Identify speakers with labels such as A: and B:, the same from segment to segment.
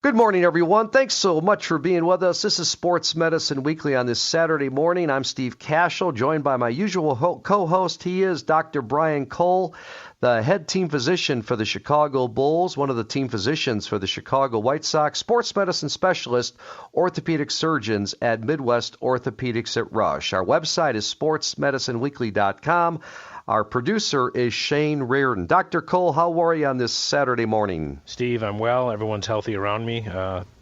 A: Good morning, everyone. Thanks so much for being with us. This is Sports Medicine Weekly on this Saturday morning. I'm Steve Cashel, joined by my usual co-host. He is Dr. Brian Cole, the head team physician for the Chicago Bulls, one of the team physicians for the Chicago White Sox, sports medicine specialist, orthopedic surgeons at Midwest Orthopedics at Rush. Our website is sportsmedicineweekly.com. Our producer is Shane Reardon. Dr. Cole, how are you on this Saturday morning?
B: Steve, I'm well. Everyone's healthy around me.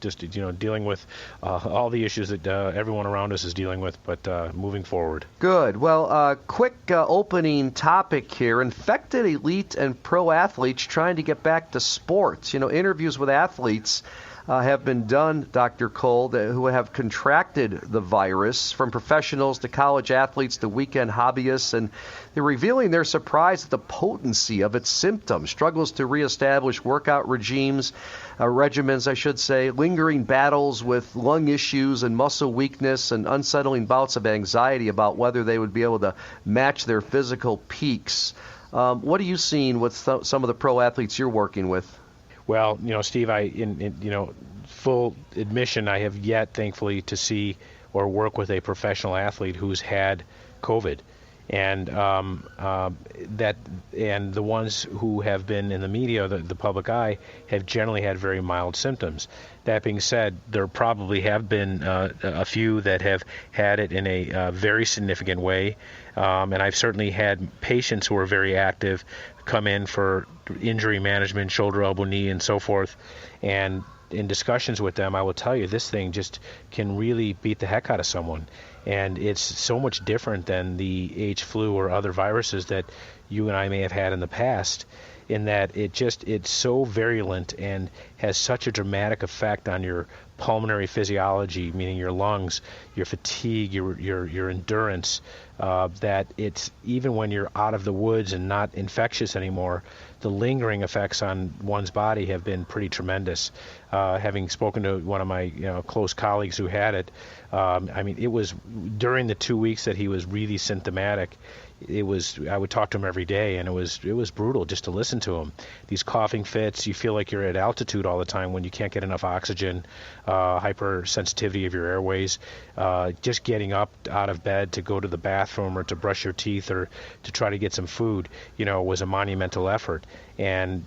B: Just dealing with all the issues that everyone around us is dealing with, but moving forward.
A: Good. Well, quick opening topic here. Infected elite and pro athletes trying to get back to sports. Interviews with athletes have been done, Dr. Cole, who have contracted the virus, from professionals to college athletes to weekend hobbyists, and they're revealing their surprise at the potency of its symptoms, struggles to reestablish workout regimens, lingering battles with lung issues and muscle weakness, and unsettling bouts of anxiety about whether they would be able to match their physical peaks. What are you seeing with some of the pro athletes you're working with?
B: Well, Steve, in full admission, I have yet, thankfully, to see or work with a professional athlete who's had COVID, and and the ones who have been in the media, the public eye, have generally had very mild symptoms. That being said, there probably have been a few that have had it in a very significant way, and I've certainly had patients who are very active come in for injury management, shoulder, elbow, knee, and so forth. And in discussions with them, I will tell you, this thing just can really beat the heck out of someone. And it's so much different than the H flu or other viruses that you and I may have had in the past, in that it's so virulent and has such a dramatic effect on your pulmonary physiology, meaning your lungs, your fatigue, your endurance, that it's, even when you're out of the woods and not infectious anymore, the lingering effects on one's body have been pretty tremendous. Having spoken to one of my close colleagues who had it, it was during the 2 weeks that he was really symptomatic. I would talk to him every day, and it was brutal just to listen to him. These coughing fits, you feel like you're at altitude all the time when you can't get enough oxygen, hypersensitivity of your airways, just getting up out of bed to go to the bathroom or to brush your teeth or to try to get some food, was a monumental effort. And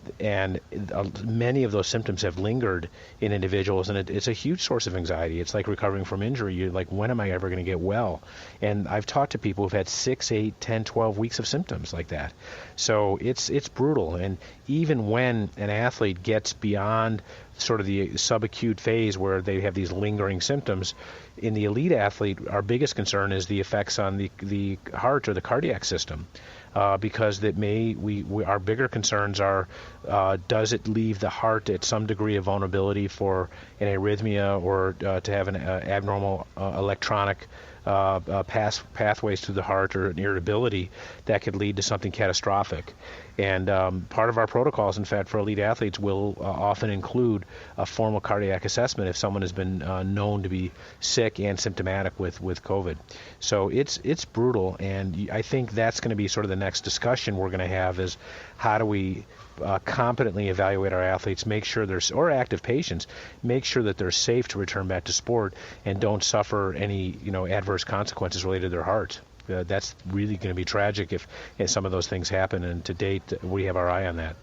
B: many of those symptoms have lingered in individuals, and it's a huge source of anxiety. It's like recovering from injury. You're like, when am I ever going to get well? And I've talked to people who've had 6, 8, 10, 12 weeks of symptoms like that. So it's brutal. And even when an athlete gets beyond sort of the subacute phase where they have these lingering symptoms, in the elite athlete, our biggest concern is the effects on the heart or the cardiac system. Because our bigger concerns are, does it leave the heart at some degree of vulnerability for an arrhythmia or to have an abnormal electronic pathways through the heart, or an irritability that could lead to something catastrophic. And part of our protocols, in fact, for elite athletes will often include a formal cardiac assessment if someone has been known to be sick and symptomatic with COVID. So it's brutal, and I think that's going to be sort of the next discussion we're going to have, is how do we competently evaluate our athletes, make sure or active patients, make sure that they're safe to return back to sport and don't suffer any adverse consequences related to their heart. That's really going to be tragic if some of those things happen, and to date we have our eye on that.